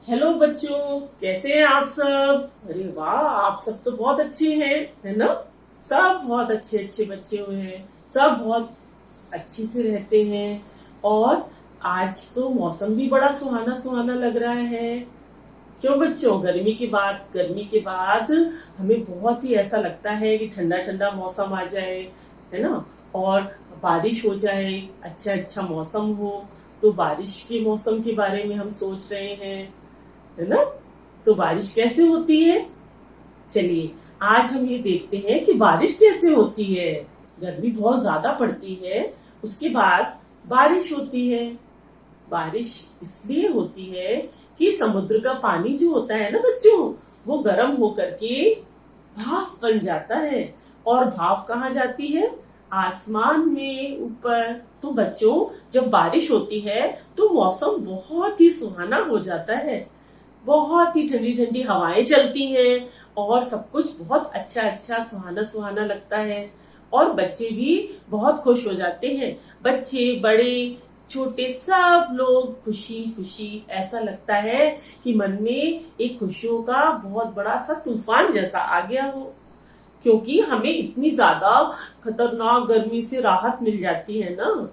Hello बच्चों, कैसे हैं आप सब। अरे वाह, आप सब तो बहुत अच्छे हैं, है ना। सब बहुत अच्छे अच्छे बच्चे हुए हैं, सब बहुत अच्छे से रहते हैं। और आज तो मौसम भी बड़ा सुहाना सुहाना लग रहा है। क्यों बच्चों, गर्मी के बाद हमें बहुत ही ऐसा लगता है कि ठंडा ठंडा मौसम आ जाए, है ना। और बारिश हो जाए, अच्छा अच्छा मौसम हो। तो बारिश के मौसम के बारे में हम सोच रहे हैं, है ना। तो बारिश कैसे होती है, चलिए आज हम ये देखते हैं कि बारिश कैसे होती है। गर्मी बहुत ज्यादा पड़ती है, उसके बाद बारिश होती है। बारिश इसलिए होती है कि समुद्र का पानी जो होता है ना बच्चों, वो गर्म होकर के भाप बन जाता है। और भाप कहाँ जाती है, आसमान में ऊपर। तो बच्चों, जब बारिश होती है तो मौसम बहुत ही सुहाना हो जाता है। बहुत ही ठंडी ठंडी हवाएं चलती हैं और सब कुछ बहुत अच्छा अच्छा सुहाना सुहाना लगता है। और बच्चे भी बहुत खुश हो जाते हैं, बच्चे बड़े छोटे सब लोग खुशी खुशी। ऐसा लगता है कि मन में एक खुशियों का बहुत बड़ा सा तूफान जैसा आ गया हो, क्योंकि हमें इतनी ज्यादा खतरनाक गर्मी से राहत मिल जाती है ना।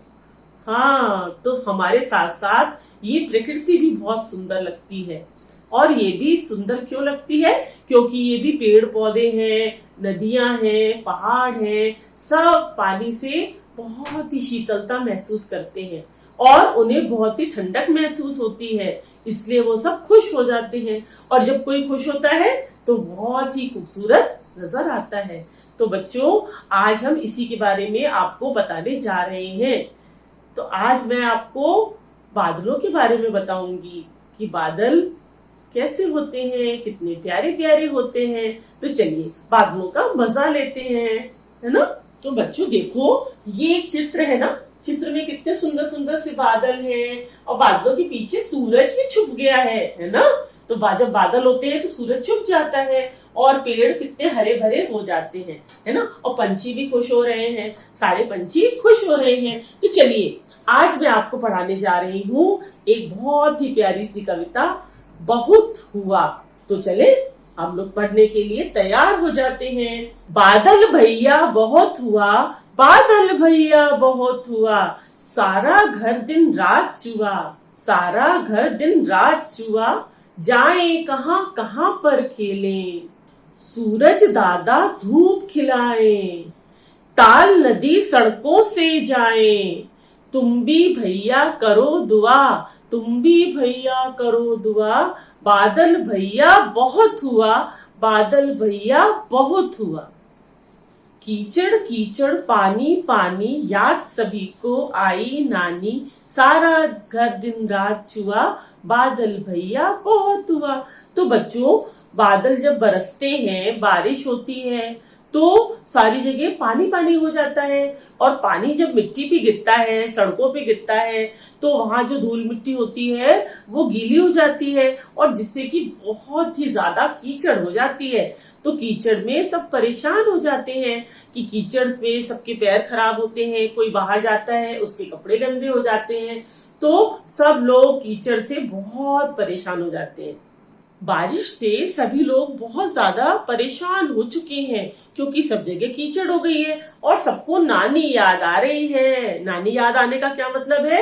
हाँ, तो हमारे साथ साथ ये प्रकृति भी बहुत सुंदर लगती है। और ये भी सुंदर क्यों लगती है, क्योंकि ये भी पेड़ पौधे हैं, नदियां हैं, पहाड़ हैं, सब पानी से बहुत ही शीतलता महसूस करते हैं और उन्हें बहुत ही ठंडक महसूस होती है। इसलिए वो सब खुश हो जाते हैं। और जब कोई खुश होता है तो बहुत ही खूबसूरत नजर आता है। तो बच्चों, आज हम इसी के बारे में आपको बताने जा रहे हैं। तो आज मैं आपको बादलों के बारे में बताऊंगी कि बादल कैसे होते हैं, कितने प्यारे प्यारे होते हैं। तो चलिए बादलों का मजा लेते हैं, है ना। तो बच्चों देखो, ये एक चित्र है ना। चित्र में कितने सुंदर सुंदर से बादल हैं और बादलों के पीछे सूरज भी छुप गया है ना। तो जब बादल होते हैं तो सूरज छुप जाता है और पेड़ कितने हरे भरे हो जाते हैं, है ना। और पंछी भी खुश हो रहे हैं, सारे पंछी खुश हो रहे हैं। तो चलिए आज मैं आपको पढ़ाने जा रही हूँ एक बहुत ही प्यारी सी कविता, बहुत हुआ। तो चले हम लोग पढ़ने के लिए तैयार हो जाते हैं। बादल भैया बहुत हुआ, बादल भैया बहुत हुआ, सारा घर दिन रात चुआ, सारा घर दिन रात चुआ, जाए कहाँ कहाँ पर खेलें, सूरज दादा धूप खिलाएं, ताल नदी सड़कों से जाए, तुम भी भैया करो दुआ, तुम भी भैया करो दुआ, बादल भैया बहुत हुआ, बादल भैया बहुत हुआ। कीचड़ कीचड़ पानी पानी, याद सभी को आई नानी, सारा घर दिन रात चुआ, बादल भैया बहुत हुआ। तो बच्चों, बादल जब बरसते हैं, बारिश होती है तो सारी जगह पानी पानी हो जाता है। और पानी जब मिट्टी पे गिरता है, सड़कों पे गिरता है, तो वहां जो धूल मिट्टी होती है वो गीली हो जाती है और जिससे कि बहुत ही ज्यादा कीचड़ हो जाती है। तो कीचड़ में सब परेशान हो जाते हैं कि कीचड़ में सबके पैर खराब होते हैं, कोई बाहर जाता है उसके कपड़े गंदे हो जाते हैं। तो सब लोग कीचड़ से बहुत परेशान हो जाते हैं। बारिश से सभी लोग बहुत ज्यादा परेशान हो चुके हैं, क्योंकि सब जगह कीचड़ हो गई है और सबको नानी याद आ रही है। नानी याद आने का क्या मतलब है,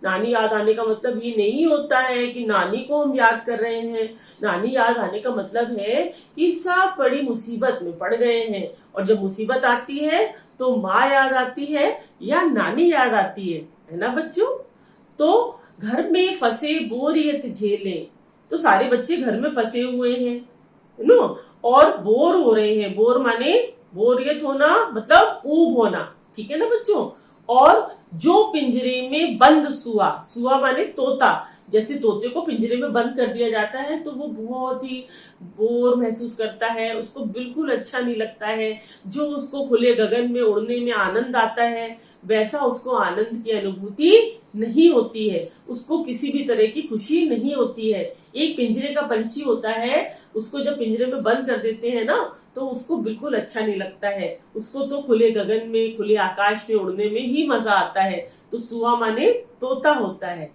नानी याद आने का मतलब ये नहीं होता है कि नानी को हम याद कर रहे हैं। नानी याद आने का मतलब है कि सब बड़ी मुसीबत में पड़ गए हैं और जब मुसीबत आती है तो माँ याद आती है या नानी याद आती है ना बच्चों। तो घर में फंसे बोरियत झेले, तो सारे बच्चे घर में फंसे हुए हैं नो और बोर हो रहे हैं। बोर माने बोरियत होना, मतलब ऊब होना, ठीक है ना बच्चों। और जो पिंजरे में बंद सुआ, सुआ माने तोता, जैसे तोते को पिंजरे में बंद कर दिया जाता है तो वो बहुत ही बोर महसूस करता है, उसको बिल्कुल अच्छा नहीं लगता है। जो उसको खुले गगन में उड़ने में आनंद आता है, वैसा उसको आनंद की अनुभूति नहीं होती है, उसको किसी भी तरह की खुशी नहीं होती है। एक पिंजरे का पंछी होता है, उसको जब पिंजरे में बंद कर देते हैं ना तो उसको बिल्कुल अच्छा नहीं लगता है। उसको तो खुले गगन में, खुले आकाश में उड़ने में ही मजा आता है। तो सुआ माने तोता होता है।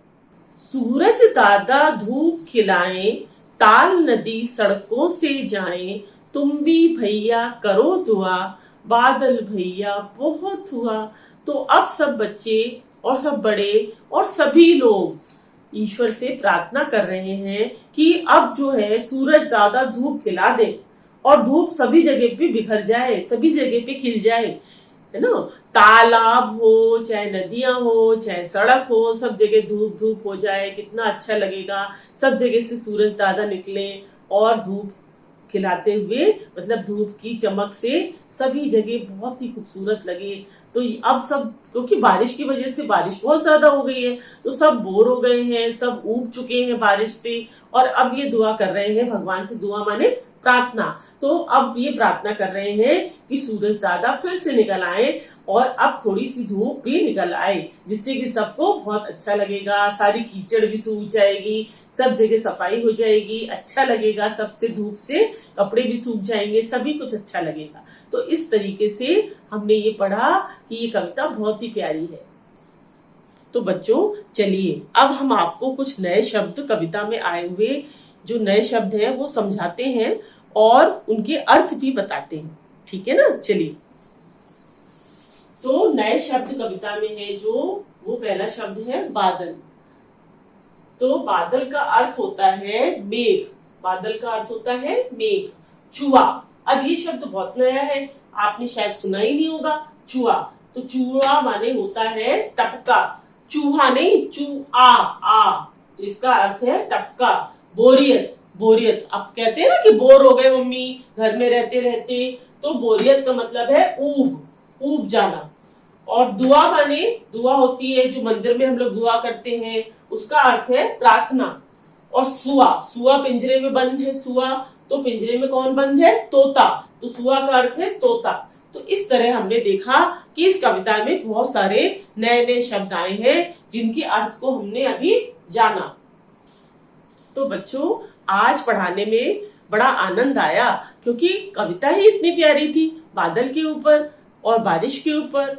सूरज दादा धूप खिलाएं, ताल नदी सड़कों से जाएं, तुम भी भैया करो दुआ, बादल भैया बहुत हुआ। तो अब सब बच्चे और सब बड़े और सभी लोग ईश्वर से प्रार्थना कर रहे हैं कि अब जो है सूरज दादा धूप खिला दे और धूप सभी जगह पे बिखर जाए, सभी जगह पे खिल जाए, है ना। तालाब हो, चाहे नदियां हो, चाहे सड़क हो, सब जगह धूप धूप हो जाए, कितना अच्छा लगेगा। सब जगह से सूरज दादा निकले और धूप खिलाते हुए, मतलब धूप की चमक से सभी जगह बहुत ही खूबसूरत लगे। तो अब सब, क्योंकि बारिश की वजह से बारिश बहुत ज्यादा हो गई है, तो सब बोर हो गए हैं, सब ऊब चुके हैं बारिश से, और अब ये दुआ कर रहे हैं भगवान से। दुआ माने प्रार्थना। तो अब ये प्रार्थना कर रहे हैं कि सूरज दादा फिर से निकल आए और अब थोड़ी सी धूप भी निकल आए, जिससे कि सबको बहुत अच्छा लगेगा, सारी कीचड़ भी सूख जाएगी, सब जगह सफाई हो जाएगी, अच्छा लगेगा, सबसे धूप से कपड़े भी सूख जाएंगे, सभी कुछ अच्छा लगेगा। तो इस तरीके से हमने ये पढ़ा कि ये कविता बहुत ही प्यारी है। तो बच्चों चलिए अब हम आपको कुछ नए शब्द कविता में आए हुए जो नए शब्द हैं वो समझाते हैं और उनके अर्थ भी बताते हैं, ठीक है ना। चलिए, तो नए शब्द कविता में है जो वो पहला शब्द है बादल। तो बादल का अर्थ होता है मेघ, बादल का अर्थ होता है मेघ। चुआ, अब ये शब्द बहुत नया है, आपने शायद सुना ही नहीं होगा। चुआ, तो चुआ माने होता है टपका, चूहा नहीं, चूआ आ, तो इसका अर्थ है टपका। बोरियत, बोरियत, आप कहते हैं ना कि बोर हो गए मम्मी घर में रहते रहते, तो बोरियत का मतलब है ऊब, ऊब जाना। और दुआ माने, दुआ होती है जो मंदिर में हम लोग दुआ करते हैं, उसका अर्थ है प्रार्थना। और सुआ, सुआ पिंजरे में बंद है, सुआ, तो पिंजरे में कौन बंद है, तोता, तो सुआ का अर्थ है तोता। तो इस तरह हमने देखा कि इस कविता में बहुत सारे नए नए शब्द आए हैं जिनके अर्थ को हमने अभी जाना। तो बच्चों आज पढ़ाने में बड़ा आनंद आया, क्योंकि कविता ही इतनी प्यारी थी, बादल के ऊपर और बारिश के ऊपर।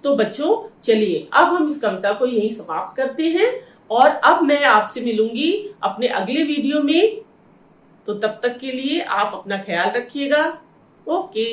तो बच्चों चलिए अब हम इस कविता को यहीं समाप्त करते हैं और अब मैं आपसे मिलूंगी अपने अगले वीडियो में। तो तब तक के लिए आप अपना ख्याल रखिएगा। ओके।